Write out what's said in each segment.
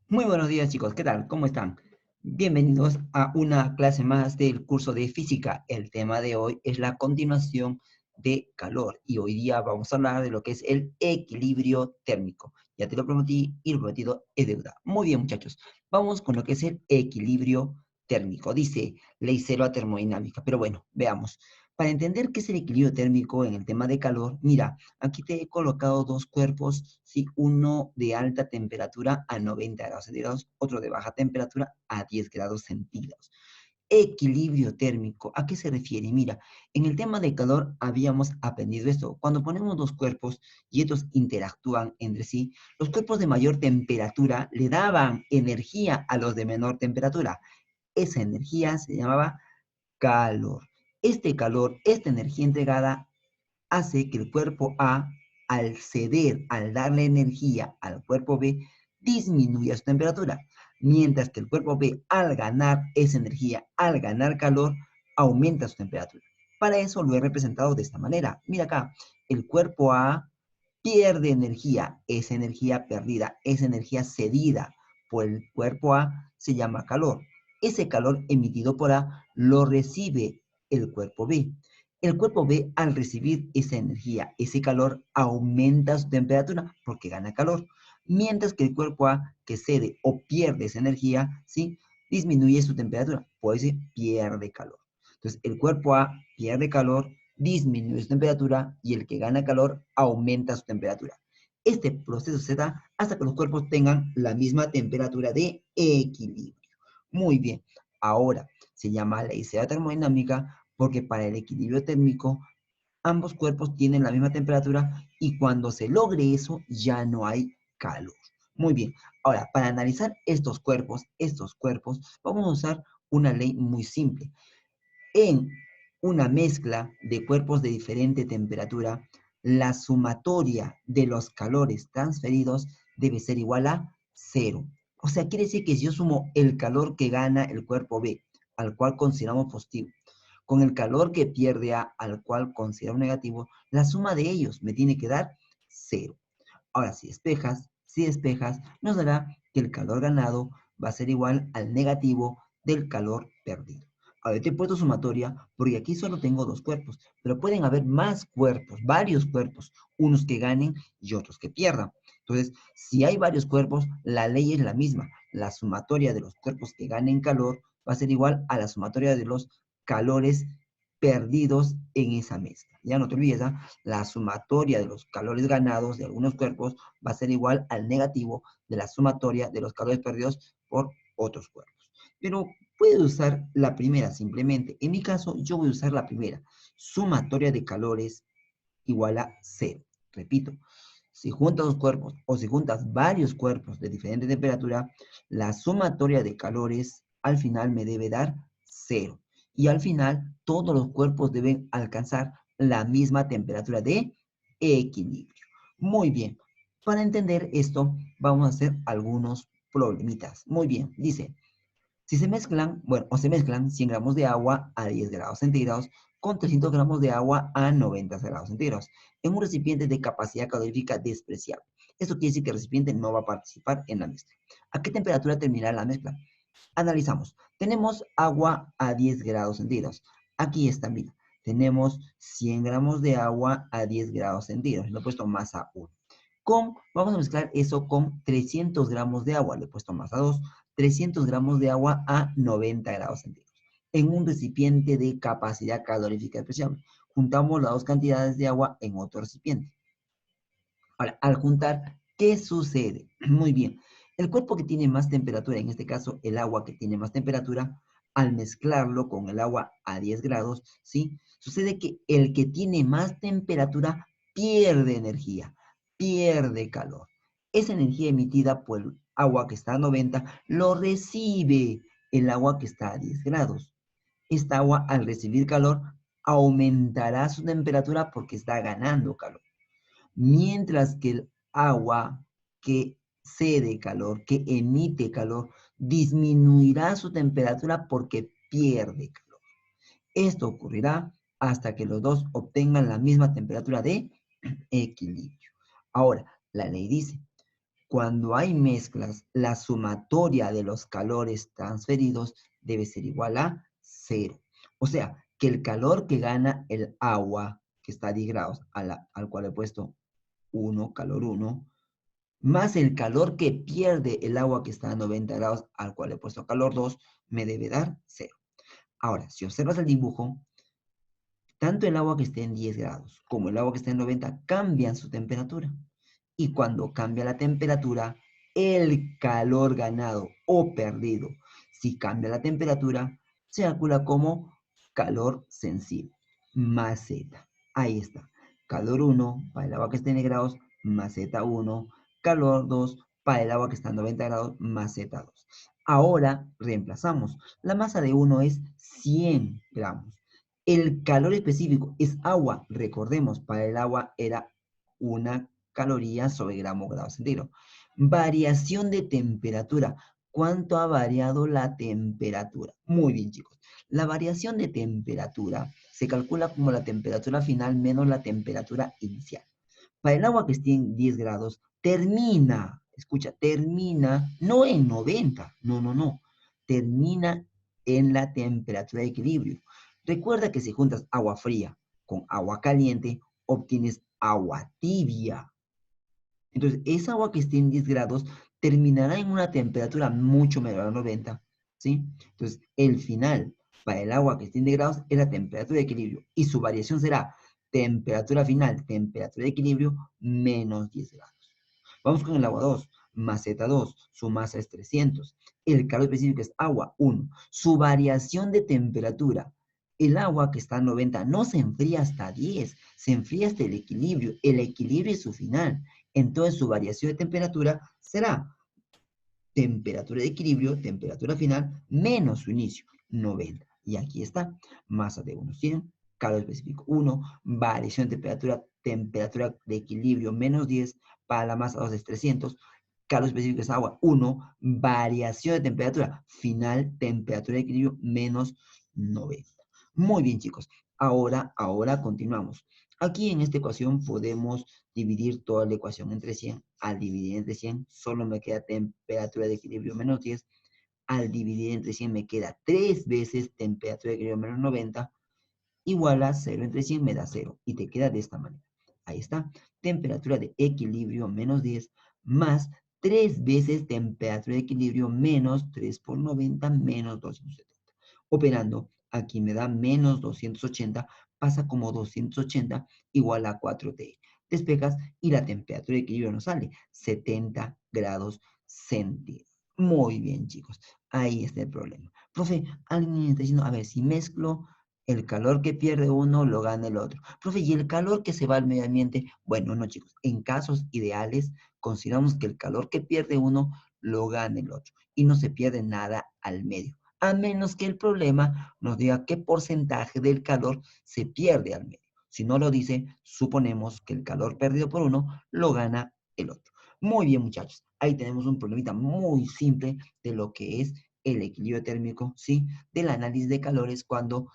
Muy buenos días, chicos. ¿Qué tal? ¿Cómo están? Bienvenidos a una clase más del curso de física. El tema de hoy es la continuación de calor y hoy día vamos a hablar de lo que es el equilibrio térmico. Ya te lo prometí y lo prometido es deuda. Muy bien, muchachos. Vamos con lo que es el equilibrio térmico. Dice ley cero a termodinámica. Pero bueno, veamos. Para entender qué es el equilibrio térmico en el tema de calor, mira, aquí te he colocado dos cuerpos, ¿sí? Uno de alta temperatura a 90 grados centígrados, otro de baja temperatura a 10 grados centígrados. Equilibrio térmico, ¿a qué se refiere? Mira, en el tema de calor habíamos aprendido esto. Cuando ponemos dos cuerpos y estos interactúan entre sí, los cuerpos de mayor temperatura le daban energía a los de menor temperatura. Esa energía se llamaba calor. Este calor, esta energía entregada, hace que el cuerpo A, al ceder, al darle energía al cuerpo B, disminuya su temperatura, mientras que el cuerpo B, al ganar esa energía, al ganar calor, aumenta su temperatura. Para eso lo he representado de esta manera. Mira acá, el cuerpo A pierde energía, esa energía perdida, esa energía cedida por el cuerpo A se llama calor. Ese calor emitido por A lo recibe el cuerpo B. El cuerpo B, al recibir esa energía, ese calor, aumenta su temperatura porque gana calor, mientras que el cuerpo A, que cede o pierde esa energía, ¿sí? Disminuye su temperatura, por eso pierde calor. Entonces, el cuerpo A pierde calor, disminuye su temperatura y el que gana calor aumenta su temperatura. Este proceso se da hasta que los cuerpos tengan la misma temperatura de equilibrio. Muy bien, ahora se llama ley de termodinámica porque para el equilibrio térmico ambos cuerpos tienen la misma temperatura y cuando se logre eso ya no hay calor. Muy bien, ahora para analizar estos cuerpos, vamos a usar una ley muy simple. En una mezcla de cuerpos de diferente temperatura, la sumatoria de los calores transferidos debe ser igual a cero. O sea, quiere decir que si yo sumo el calor que gana el cuerpo B, al cual consideramos positivo, con el calor que pierde A, al cual consideramos negativo, la suma de ellos me tiene que dar cero. Ahora, si despejas, nos dará que el calor ganado va a ser igual al negativo del calor perdido. Ahora, te he puesto sumatoria porque aquí solo tengo dos cuerpos, pero pueden haber más cuerpos, varios cuerpos, unos que ganen y otros que pierdan. Entonces, si hay varios cuerpos, la ley es la misma. La sumatoria de los cuerpos que ganen calor va a ser igual a la sumatoria de los calores perdidos en esa mezcla. Ya no te olvides, ¿ah? La sumatoria de los calores ganados de algunos cuerpos va a ser igual al negativo de la sumatoria de los calores perdidos por otros cuerpos. Pero puedes usar la primera simplemente. En mi caso, yo voy a usar la primera. Sumatoria de calores igual a cero. Repito, si juntas dos cuerpos o si juntas varios cuerpos de diferente temperatura, la sumatoria de calores al final me debe dar cero. Y al final, todos los cuerpos deben alcanzar la misma temperatura de equilibrio. Muy bien. Para entender esto, vamos a hacer algunos problemitas. Muy bien. Dice, si se mezclan, bueno, o se mezclan 100 gramos de agua a 10 grados centígrados con 300 gramos de agua a 90 grados centígrados en un recipiente de capacidad calorífica despreciable. Esto quiere decir que el recipiente no va a participar en la mezcla. ¿A qué temperatura terminará la mezcla? Analizamos. Tenemos agua a 10 grados centígrados. Aquí está, mira. Tenemos 100 gramos de agua a 10 grados centígrados. Lo he puesto más a 1. Vamos a mezclar eso con 300 gramos de agua. Le he puesto más a 2. 300 gramos de agua a 90 grados centígrados. En un recipiente de capacidad calorífica despreciable. Juntamos las dos cantidades de agua en otro recipiente. Ahora, al juntar, ¿qué sucede? Muy bien. El cuerpo que tiene más temperatura, en este caso el agua que tiene más temperatura, al mezclarlo con el agua a 10 grados, ¿sí? Sucede que el que tiene más temperatura pierde energía, pierde calor. Esa energía emitida por el agua que está a 90 lo recibe el agua que está a 10 grados. Esta agua, al recibir calor, aumentará su temperatura porque está ganando calor, mientras que el agua que cede calor, que emite calor, disminuirá su temperatura porque pierde calor. Esto ocurrirá hasta que los dos obtengan la misma temperatura de equilibrio. Ahora, la ley dice, Cuando hay mezclas, la sumatoria de los calores transferidos debe ser igual a cero. O sea, que el calor que gana el agua, que está a 10 grados, al cual he puesto 1, calor 1, más el calor que pierde el agua que está a 90 grados, al cual he puesto calor 2, me debe dar cero. Ahora, si observas el dibujo, tanto el agua que esté en 10 grados como el agua que esté en 90 cambian su temperatura. Y cuando cambia la temperatura, el calor ganado o perdido, si cambia la temperatura, se calcula como calor sensible, más Z. Ahí está. Calor 1 para el agua que esté en grados, más Z1. Calor 2 para el agua que está en 90 grados, más Z2. Ahora reemplazamos. La masa de 1 es 100 gramos. El calor específico es agua. Recordemos, para el agua era una caloría sobre grado centígrado. Variación de temperatura. ¿Cuánto ha variado la temperatura? Muy bien, chicos. La variación de temperatura se calcula como la temperatura final menos la temperatura inicial. Para el agua que esté en 10 grados, termina, escucha, termina no en 90, no, termina en la temperatura de equilibrio. Recuerda que si juntas agua fría con agua caliente, obtienes agua tibia. Entonces, esa agua que esté en 10 grados terminará en una temperatura mucho menor a 90, ¿sí? Entonces, el final para el agua que esté en 10 grados es la temperatura de equilibrio y su variación será temperatura final, temperatura de equilibrio, menos 10 grados. Vamos con el agua 2, más Z2, su masa es 300. El calor específico es agua 1. Su variación de temperatura, el agua que está a 90 no se enfría hasta 10, se enfría hasta el equilibrio es su final. Entonces su variación de temperatura será temperatura de equilibrio, temperatura final, menos su inicio, 90. Y aquí está, masa de 1, 100, calor específico 1, variación de temperatura, temperatura de equilibrio menos 10, para la masa 2 es 300, calor específico es agua 1, variación de temperatura final, temperatura de equilibrio menos 90. Muy bien, chicos. Ahora continuamos. Aquí en esta ecuación podemos dividir toda la ecuación entre 100. Al dividir entre 100, solo me queda temperatura de equilibrio menos 10. Al dividir entre 100 me queda 3 veces temperatura de equilibrio menos 90. Igual a 0 entre 100 me da 0. Y te queda de esta manera. Ahí está. Temperatura de equilibrio menos 10 más 3 veces temperatura de equilibrio menos 3 por 90 menos 270. Operando, aquí me da menos 280, pasa como 280 igual a 4T. Despejas y la temperatura de equilibrio nos sale 70 grados centígrados. Muy bien, chicos. Ahí está el problema. Profe, alguien está diciendo, a ver, si mezclo el calor que pierde uno, lo gana el otro. Profe, ¿y el calor que se va al medio ambiente? Bueno, no, chicos. En casos ideales, consideramos que el calor que pierde uno, lo gana el otro. Y no se pierde nada al medio, a menos que el problema nos diga qué porcentaje del calor se pierde al medio. Si no lo dice, suponemos que el calor perdido por uno lo gana el otro. Muy bien, muchachos. Ahí tenemos un problemita muy simple de lo que es el equilibrio térmico, ¿sí? Del análisis de calores cuando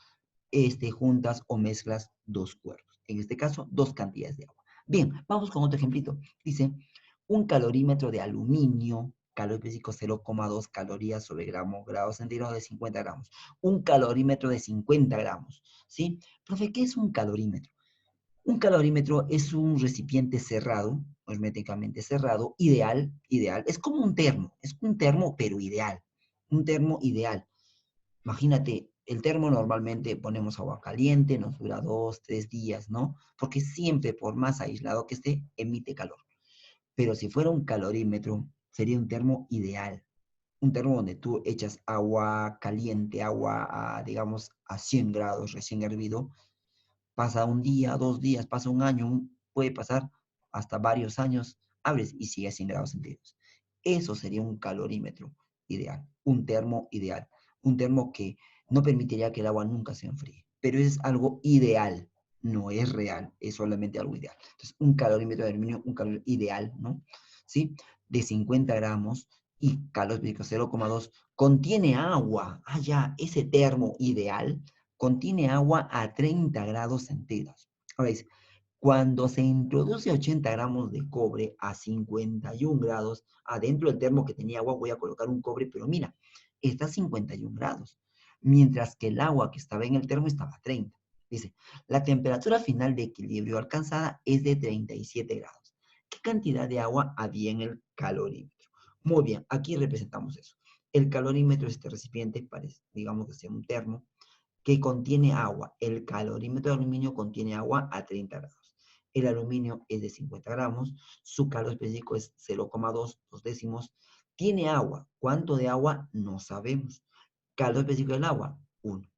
juntas o mezclas dos cuerpos. En este caso, dos cantidades de agua. Bien, vamos con otro ejemplito. Dice, un calorímetro de aluminio, calor específico 0,2 calorías sobre grado centígrado de 50 gramos. Un calorímetro de 50 gramos, ¿sí? Profe, ¿qué es un calorímetro? Un calorímetro es un recipiente cerrado, herméticamente cerrado, ideal. Es como es un termo, pero ideal. Un termo ideal. Imagínate, el termo normalmente ponemos agua caliente, nos dura 2, 3 días, ¿no? Porque siempre, por más aislado que esté, emite calor. Pero si fuera un calorímetro, sería un termo ideal. Un termo donde tú echas agua caliente, agua, digamos, a 100 grados recién hervido, pasa un día, 2 días, pasa un año, puede pasar hasta varios años, abres y sigue a 100 grados centígrados. Eso sería un calorímetro ideal, un termo ideal, un termo que no permitiría que el agua nunca se enfríe, pero es algo ideal, no es real, es solamente algo ideal. Entonces, un calorímetro de aluminio, un calor ideal, ¿no? ¿Sí? De 50 gramos y calor específico 0,2, contiene agua. Ah, ya, ese termo ideal contiene agua a 30 grados centígrados. Ahora dice, Cuando se introduce 80 gramos de cobre a 51 grados, adentro del termo que tenía agua, voy a colocar un cobre, pero mira, está a 51 grados, mientras que el agua que estaba en el termo estaba a 30. Dice, la temperatura final de equilibrio alcanzada es de 37 grados. ¿Qué cantidad de agua había en el calorímetro? Muy bien, aquí representamos eso. El calorímetro es este recipiente, parece, digamos que sea un termo, que contiene agua. El calorímetro de aluminio contiene agua a 30 grados. El aluminio es de 50 gramos, su calor específico es 0,2 décimos. Tiene agua. ¿Cuánto de agua? No sabemos. Calor específico del agua, 1.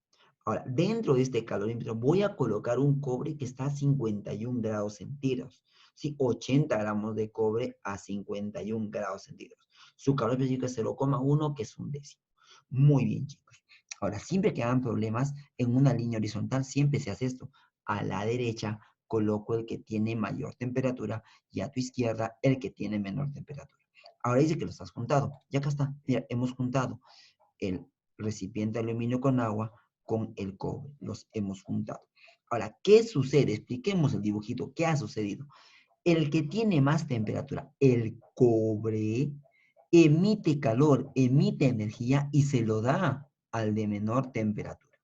Ahora, dentro de este calorímetro voy a colocar un cobre que está a 51 grados centígrados. ¿Sí? 80 gramos de cobre a 51 grados centígrados. Su calor específico es 0,1, que es un décimo. Muy bien, chicos. Ahora, siempre que hagan problemas en una línea horizontal, siempre se hace esto. A la derecha coloco el que tiene mayor temperatura y a tu izquierda el que tiene menor temperatura. Ahora dice que los has juntado. Ya acá está. Mira, hemos juntado el recipiente de aluminio con agua con el cobre. Los hemos juntado. Ahora, ¿qué sucede? Expliquemos el dibujito. ¿Qué ha sucedido? El que tiene más temperatura, el cobre, emite calor, emite energía y se lo da al de menor temperatura.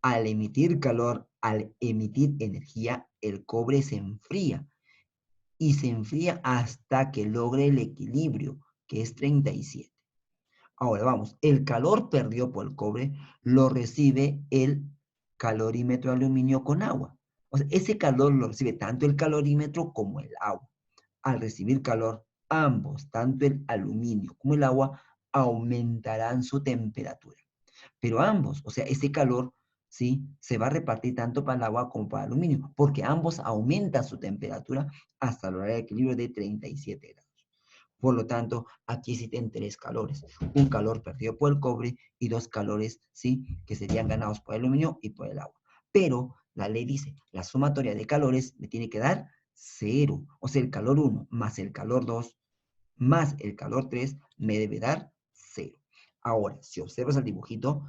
Al emitir calor, al emitir energía, el cobre se enfría y se enfría hasta que logre el equilibrio, que es 37. Ahora vamos, el calor perdido por el cobre lo recibe el calorímetro de aluminio con agua. O sea, ese calor lo recibe tanto el calorímetro como el agua. Al recibir calor, ambos, tanto el aluminio como el agua, aumentarán su temperatura. Pero ambos, o sea, ese calor, ¿sí? Se va a repartir tanto para el agua como para el aluminio, porque ambos aumentan su temperatura hasta lograr el equilibrio de 37 grados. Por lo tanto, aquí existen tres calores. Un calor perdido por el cobre y dos calores, ¿sí? Que serían ganados por el aluminio y por el agua. Pero la ley dice, la sumatoria de calores me tiene que dar 0. O sea, el calor 1 más el calor 2 más el calor 3 me debe dar 0. Ahora, si observas el dibujito,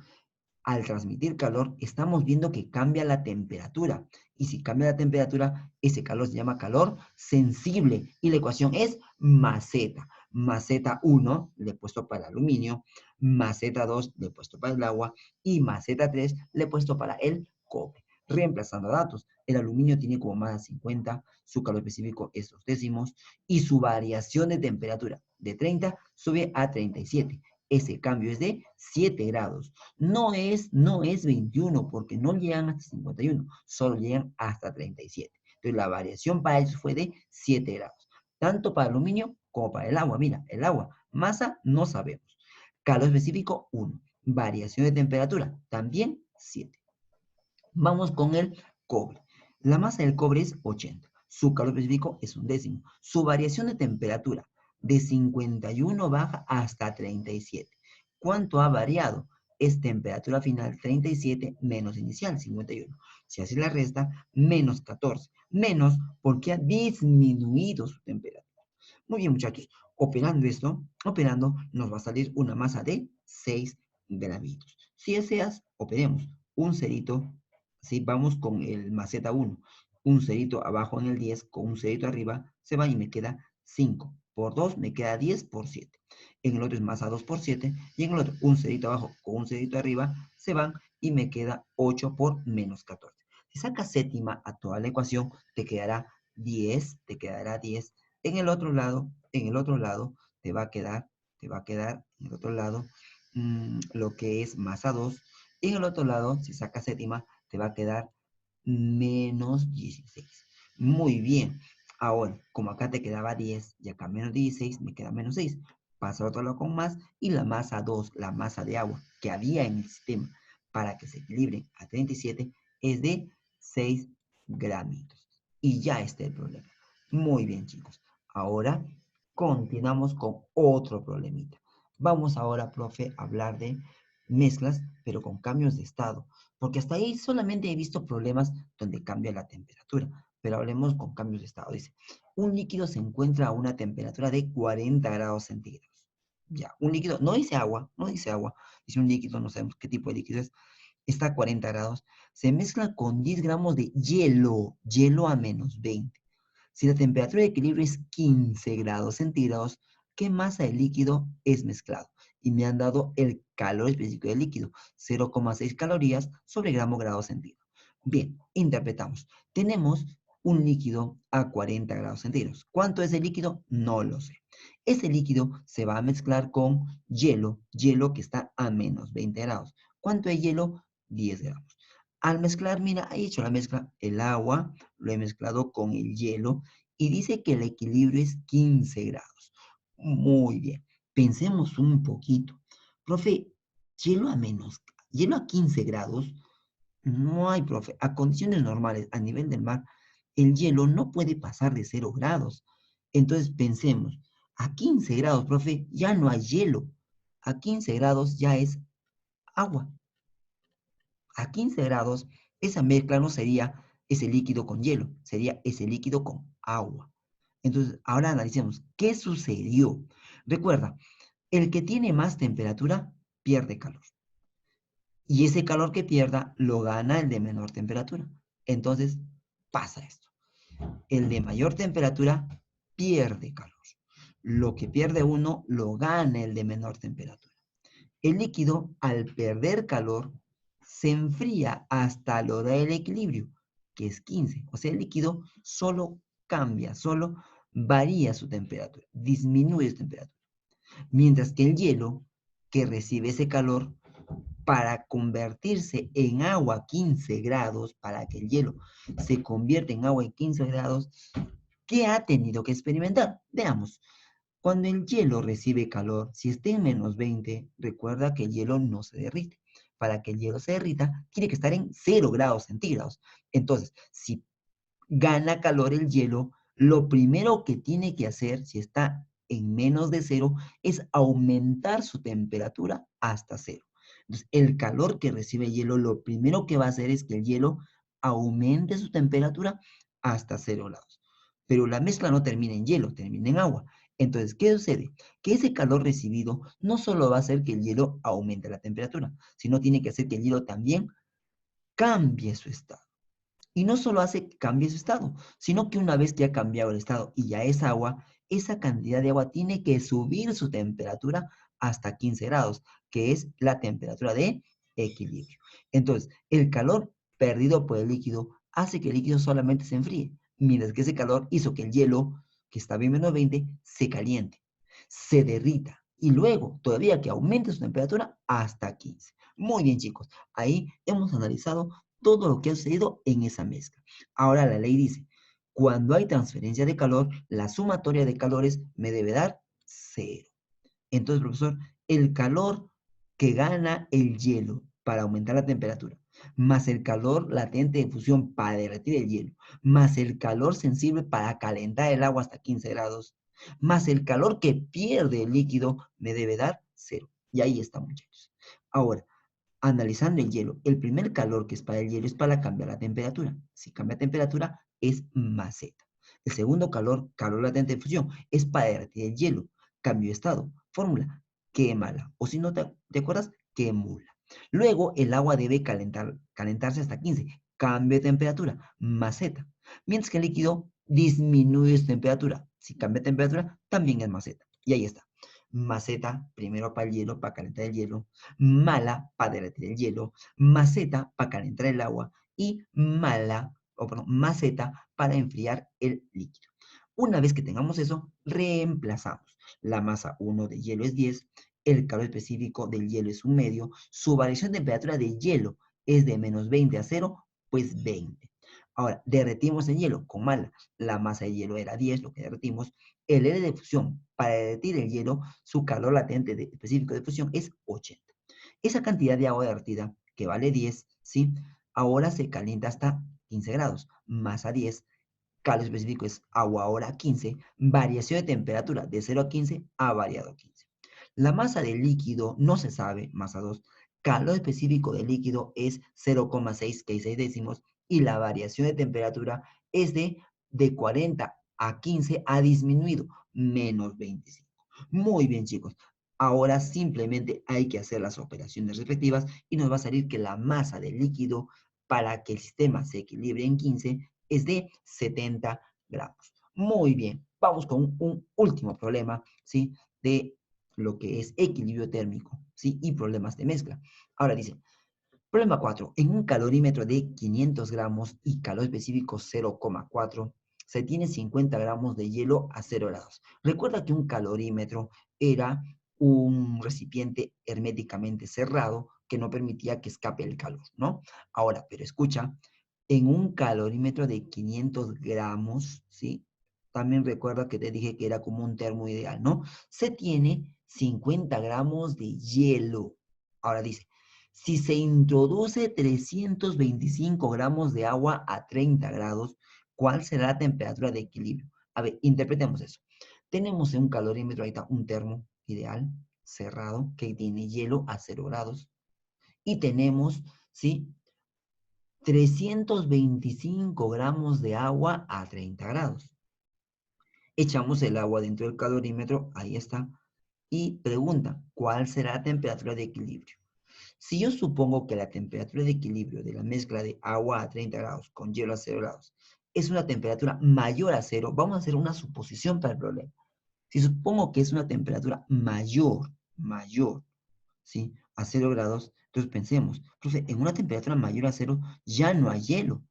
al transmitir calor, estamos viendo que cambia la temperatura. Y si cambia la temperatura, ese calor se llama calor sensible. Y la ecuación es más Z. Más Z1 le he puesto para el aluminio, más Z2 le he puesto para el agua y más Z3 le he puesto para el cobre. Reemplazando datos, el aluminio tiene como más 50, su calor específico es 2 décimos y su variación de temperatura de 30 sube a 37. Ese cambio es de 7 grados. No es 21 porque no llegan hasta 51, solo llegan hasta 37. Entonces la variación para ellos fue de 7 grados, tanto para el aluminio como para el agua. Mira, el agua, masa no sabemos. Calor específico 1. Variación de temperatura también 7. Vamos con el cobre. La masa del cobre es 80. Su calor específico es un décimo. Su variación de temperatura de 51 baja hasta 37. ¿Cuánto ha variado? Es temperatura final 37 menos inicial 51. Si hace la resta, menos 14. Menos porque ha disminuido su temperatura. Muy bien, muchachos. Operando, nos va a salir una masa de 6 gramitos. Si deseas, operemos un cerito. Si vamos con el maceta 1, un cerito abajo en el 10, con un cerito arriba, se va y me queda 5. Por 2 me queda 10 por 7. En el otro es masa 2 por 7. Y en el otro, un cerito abajo con un cerito arriba, se van y me queda 8 por menos 14. Si sacas séptima a toda la ecuación, te quedará 10, en el otro lado te va a quedar en el otro lado lo que es masa 2. Y en el otro lado, si sacas séptima, te va a quedar menos 16. Muy bien. Ahora, como acá te quedaba 10 y acá menos 16, me queda menos 6. Pasa al otro lado con más y la masa 2, la masa de agua que había en el sistema para que se equilibre a 37, es de 6 gramitos. Y ya está el problema. Muy bien, chicos. Ahora continuamos con otro problemita. Vamos ahora, profe, a hablar de mezclas, pero con cambios de estado, porque hasta ahí solamente he visto problemas donde cambia la temperatura, pero hablemos con cambios de estado. Dice, un líquido se encuentra a una temperatura de 40 grados centígrados. Ya, un líquido, no dice agua, dice un líquido, no sabemos qué tipo de líquido es, está a 40 grados, se mezcla con 10 gramos de hielo, hielo a -20. Si la temperatura de equilibrio es 15 grados centígrados, ¿qué masa de líquido es mezclado? Y me han dado el calor específico del líquido, 0,6 calorías sobre gramo grado centígrado. Bien, interpretamos. Tenemos un líquido a 40 grados centígrados. ¿Cuánto es el líquido? No lo sé. Ese líquido se va a mezclar con hielo, hielo que está a -20 grados. ¿Cuánto es hielo? 10 gramos. Al mezclar, mira, he hecho la mezcla, el agua, lo he mezclado con el hielo y dice que el equilibrio es 15 grados. Muy bien, pensemos un poquito. Profe, hielo a 15 grados, no hay, profe. A condiciones normales, a nivel del mar, el hielo no puede pasar de 0 grados. Entonces pensemos, a 15 grados, profe, ya no hay hielo. A 15 grados ya es agua. A 15 grados, esa mezcla no sería ese líquido con hielo, sería ese líquido con agua. Entonces, ahora analicemos, ¿qué sucedió? Recuerda, el que tiene más temperatura pierde calor. Y ese calor que pierda lo gana el de menor temperatura. Entonces, pasa esto. El de mayor temperatura pierde calor. Lo que pierde uno lo gana el de menor temperatura. El líquido, al perder calor, se enfría hasta lograr el equilibrio, que es 15. O sea, el líquido solo cambia, solo varía su temperatura, disminuye su temperatura. Mientras que el hielo, que recibe ese calor, para convertirse en agua a 15 grados, para que el hielo se convierta en agua en 15 grados, ¿qué ha tenido que experimentar? Veamos. Cuando el hielo recibe calor, si está en -20, recuerda que el hielo no se derrite. Para que el hielo se derrita, tiene que estar en 0 grados centígrados. Entonces, si gana calor el hielo, lo primero que tiene que hacer, si está en menos de 0, es aumentar su temperatura hasta 0. Entonces, el calor que recibe el hielo, lo primero que va a hacer es que el hielo aumente su temperatura hasta 0 grados. Pero la mezcla no termina en hielo, termina en agua. Entonces, ¿qué sucede? Que ese calor recibido no solo va a hacer que el hielo aumente la temperatura, sino tiene que hacer que el hielo también cambie su estado. Y no solo hace que cambie su estado, sino que una vez que ha cambiado el estado y ya es agua, esa cantidad de agua tiene que subir su temperatura hasta 15 grados, que es la temperatura de equilibrio. Entonces, el calor perdido por el líquido hace que el líquido solamente se enfríe, mientras que ese calor hizo que el hielo, que estaba en -20, se caliente, se derrita y luego todavía que aumente su temperatura hasta 15. Muy bien, chicos, ahí hemos analizado todo lo que ha sucedido en esa mezcla. Ahora la ley dice, cuando hay transferencia de calor, la sumatoria de calores me debe dar 0. Entonces, profesor, el calor que gana el hielo para aumentar la temperatura, más el calor latente de fusión para derretir el hielo, más el calor sensible para calentar el agua hasta 15 grados, más el calor que pierde el líquido, me debe dar 0. Y ahí está, muchachos. Ahora, analizando el hielo, el primer calor que es para el hielo es para cambiar la temperatura. Si cambia temperatura, es más Z. El segundo calor, calor latente de fusión, es para derretir el hielo. Cambio de estado. Fórmula, quémala. O si no te acuerdas, quémula. Luego, el agua debe calentarse hasta 15. Cambio de temperatura, más Z. Mientras que el líquido disminuye su temperatura. Si cambia de temperatura, también es más Z. Y ahí está. Maceta, primero para el hielo, para calentar el hielo, mala para derretir el hielo, maceta para calentar el agua y maceta para enfriar el líquido. Una vez que tengamos eso, reemplazamos. La masa 1 de hielo es 10, el calor específico del hielo es 1/2, su variación de temperatura de hielo es de -20 a 0, pues 20. Ahora, derretimos el hielo con mala. La masa de hielo era 10, lo que derretimos. El L de fusión, para derretir el hielo, su calor latente específico de fusión es 80. Esa cantidad de agua derretida, que vale 10, ¿sí? Ahora se calienta hasta 15 grados. Masa 10, calor específico es agua ahora 15. Variación de temperatura de 0 a 15 ha variado a 15. La masa del líquido no se sabe, masa 2. Calor específico del líquido es 0,6 décimos y la variación de temperatura es de 40 a 15 ha disminuido, -25. Muy bien, chicos. Ahora simplemente hay que hacer las operaciones respectivas y nos va a salir que la masa del líquido para que el sistema se equilibre en 15 es de 70 gramos. Muy bien, vamos con un último problema, ¿sí? De lo que es equilibrio térmico, ¿sí? Y problemas de mezcla. Ahora dice, problema 4. En un calorímetro de 500 gramos y calor específico 0,4, se tiene 50 gramos de hielo a 0 grados. Recuerda que un calorímetro era un recipiente herméticamente cerrado que no permitía que escape el calor, ¿no? Ahora, pero escucha, en un calorímetro de 500 gramos, ¿sí? También recuerda que te dije que era como un termo ideal, ¿no? Se tiene 50 gramos de hielo. Ahora dice, si se introduce 325 gramos de agua a 30 grados, ¿cuál será la temperatura de equilibrio? A ver, interpretemos eso. Tenemos en un calorímetro, ahí está, un termo ideal, cerrado, que tiene hielo a 0 grados. Y tenemos, ¿sí? 325 gramos de agua a 30 grados. Echamos el agua dentro del calorímetro, ahí está. Y pregunta, ¿cuál será la temperatura de equilibrio? Si yo supongo que la temperatura de equilibrio de la mezcla de agua a 30 grados con hielo a 0 grados es una temperatura mayor a 0, vamos a hacer una suposición para el problema. Si supongo que es una temperatura mayor, ¿sí? A 0 grados, entonces pensemos, profe, en una temperatura mayor a 0 ya no hay hielo.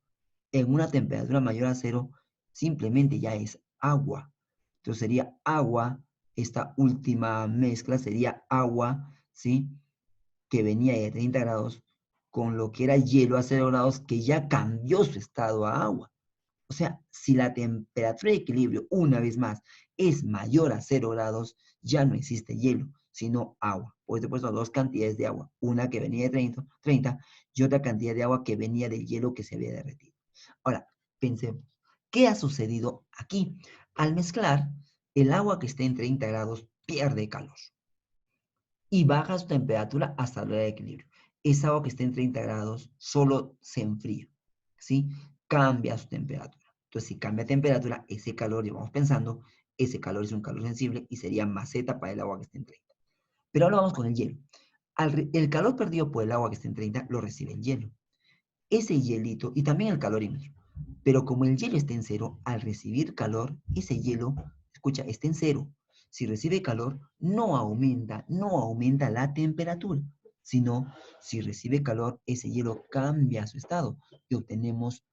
En una temperatura mayor a 0 simplemente ya es agua. Entonces sería agua, esta última mezcla sería agua, ¿sí? Que venía de 30 grados con lo que era hielo a 0 grados que ya cambió su estado a agua. O sea, si la temperatura de equilibrio, una vez más, es mayor a 0 grados, ya no existe hielo, sino agua. Pues he puesto dos cantidades de agua, una que venía de 30 y otra cantidad de agua que venía del hielo que se había derretido. Ahora, pensemos, ¿qué ha sucedido aquí? Al mezclar, el agua que esté en 30 grados pierde calor y baja su temperatura hasta lograr el equilibrio. Esa agua que esté en 30 grados solo se enfría, ¿sí? Cambia su temperatura. Entonces, si cambia temperatura, ese calor, y vamos pensando, ese calor es un calor sensible y sería maceta para el agua que esté en 30. Pero ahora vamos con el hielo. El calor perdido por el agua que esté en 30 lo recibe el hielo. Ese hielito, y también el calorímetro. Pero como el hielo está en cero, al recibir calor, ese hielo, escucha, está en cero. Si recibe calor, no aumenta la temperatura, sino si recibe calor, ese hielo cambia su estado y obtenemos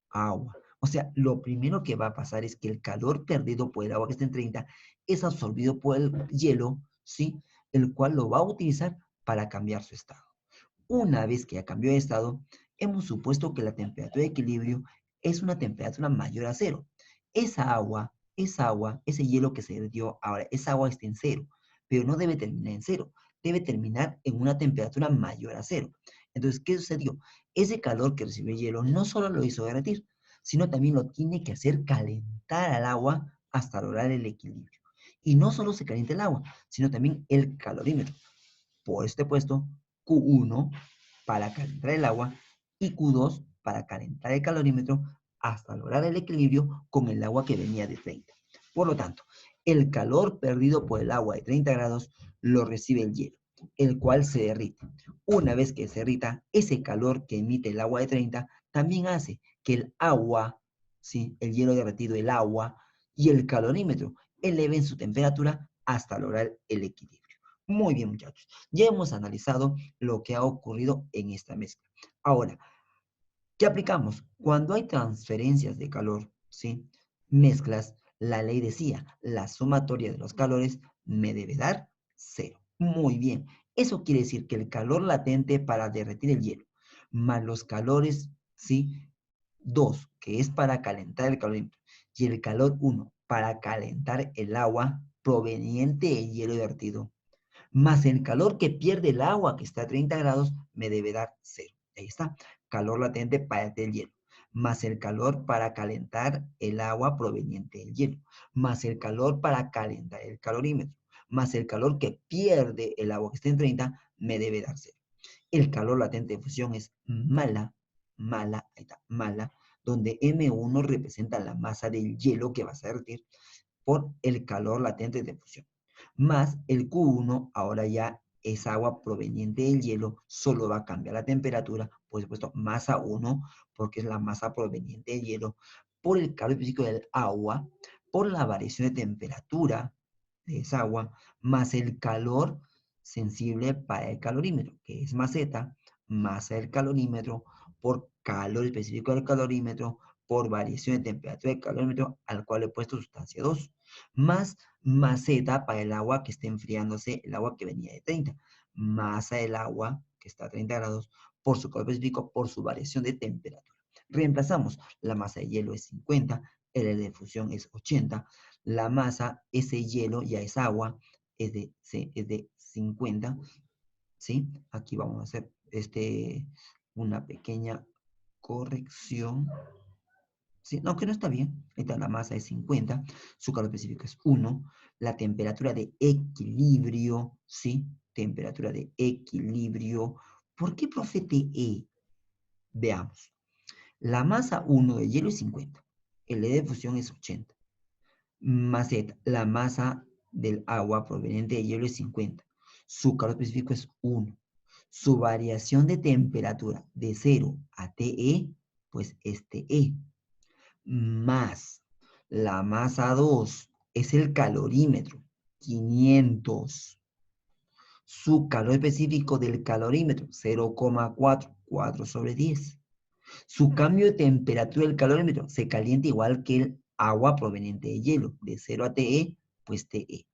agua. O sea, lo primero que va a pasar es que el calor perdido por el agua que está en 30 es absorbido por el hielo, ¿sí? El cual lo va a utilizar para cambiar su estado. Una vez que ya cambió de estado, hemos supuesto que la temperatura de equilibrio es una temperatura mayor a cero. Ese hielo que se dio ahora, esa agua está en cero, pero no debe terminar en cero, debe terminar en una temperatura mayor a cero. Entonces, ¿qué sucedió? Ese calor que recibió el hielo no solo lo hizo derretir, sino también lo tiene que hacer calentar al agua hasta lograr el equilibrio. Y no solo se calienta el agua, sino también el calorímetro. Por este puesto, Q1 para calentar el agua y Q2 para calentar el calorímetro hasta lograr el equilibrio con el agua que venía de 30. Por lo tanto, el calor perdido por el agua de 30 grados lo recibe el hielo, el cual se derrite. Una vez que se derrita, ese calor que emite el agua de 30 también hace que el agua, ¿sí? El hielo derretido, el agua y el calorímetro eleven su temperatura hasta lograr el equilibrio. Muy bien, muchachos. Ya hemos analizado lo que ha ocurrido en esta mezcla. Ahora, ¿qué aplicamos? Cuando hay transferencias de calor, ¿sí? Mezclas, la ley decía, la sumatoria de los calores me debe dar cero. Muy bien. Eso quiere decir que el calor latente para derretir el hielo, más los calores, ¿sí? 2, que es para calentar el calorímetro, y el calor 1, para calentar el agua proveniente del hielo derretido, más el calor que pierde el agua que está a 30 grados, me debe dar cero. Ahí está, calor latente para el hielo, más el calor para calentar el agua proveniente del hielo, más el calor para calentar el calorímetro, más el calor que pierde el agua que está en 30, me debe dar cero. El calor latente de fusión es mala, ahí está, mala, donde M1 representa la masa del hielo que vas a derretir por el calor latente de fusión. más el Q1, ahora ya es agua proveniente del hielo, solo va a cambiar la temperatura, por supuesto, masa 1, porque es la masa proveniente del hielo, por el calor específico del agua, por la variación de temperatura de esa agua, más el calor sensible para el calorímetro, que es maseta, masa del calorímetro, por calor específico del calorímetro, por variación de temperatura del calorímetro, al cual he puesto sustancia 2, más maceta para el agua que está enfriándose, el agua que venía de 30, masa del agua que está a 30 grados, por su calor específico, por su variación de temperatura. Reemplazamos, la masa de hielo es 50, el de fusión es 80, la masa, ese hielo ya es agua, es de 50, ¿sí? Aquí vamos a hacer una pequeña corrección. ¿Sí? No, que no está bien. Esta, la masa es 50, su calor específico es 1, la temperatura de equilibrio, ¿sí? Temperatura de equilibrio. ¿Por qué, profe, TE? Veamos. La masa 1 de hielo es 50, el de fusión es 80. Maceta, la masa del agua proveniente de hielo es 50. Su calor específico es 1. Su variación de temperatura de 0 a TE, pues es TE. Más la masa 2 es el calorímetro, 500. Su calor específico del calorímetro, 0,4, 4 sobre 10. Su cambio de temperatura del calorímetro se calienta igual que el agua proveniente de hielo, de 0 a TE, pues TE.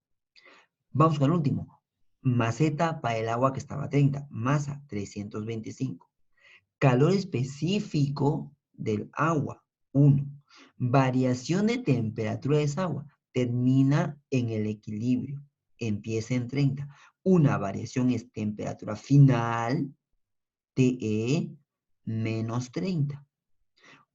Vamos con el último. Maceta para el agua que estaba a 30, masa 325. Calor específico del agua, 1. Variación de temperatura de esa agua, termina en el equilibrio, empieza en 30. Una variación es temperatura final, TE, menos 30.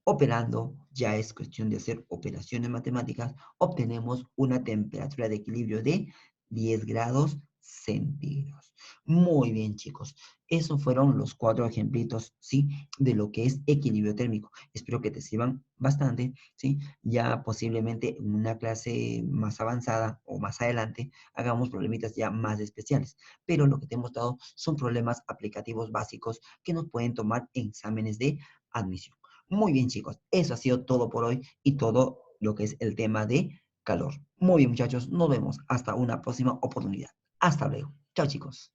Operando, ya es cuestión de hacer operaciones matemáticas, obtenemos una temperatura de equilibrio de 10 grados centígrados. Muy bien, chicos. Esos fueron los 4 ejemplitos, ¿sí? De lo que es equilibrio térmico. Espero que te sirvan bastante, ¿sí? Ya posiblemente en una clase más avanzada o más adelante hagamos problemitas ya más especiales. Pero lo que te hemos dado son problemas aplicativos básicos que nos pueden tomar en exámenes de admisión. Muy bien, chicos, eso ha sido todo por hoy y todo lo que es el tema de calor. Muy bien, muchachos, nos vemos hasta una próxima oportunidad. Hasta luego. Chao, chicos.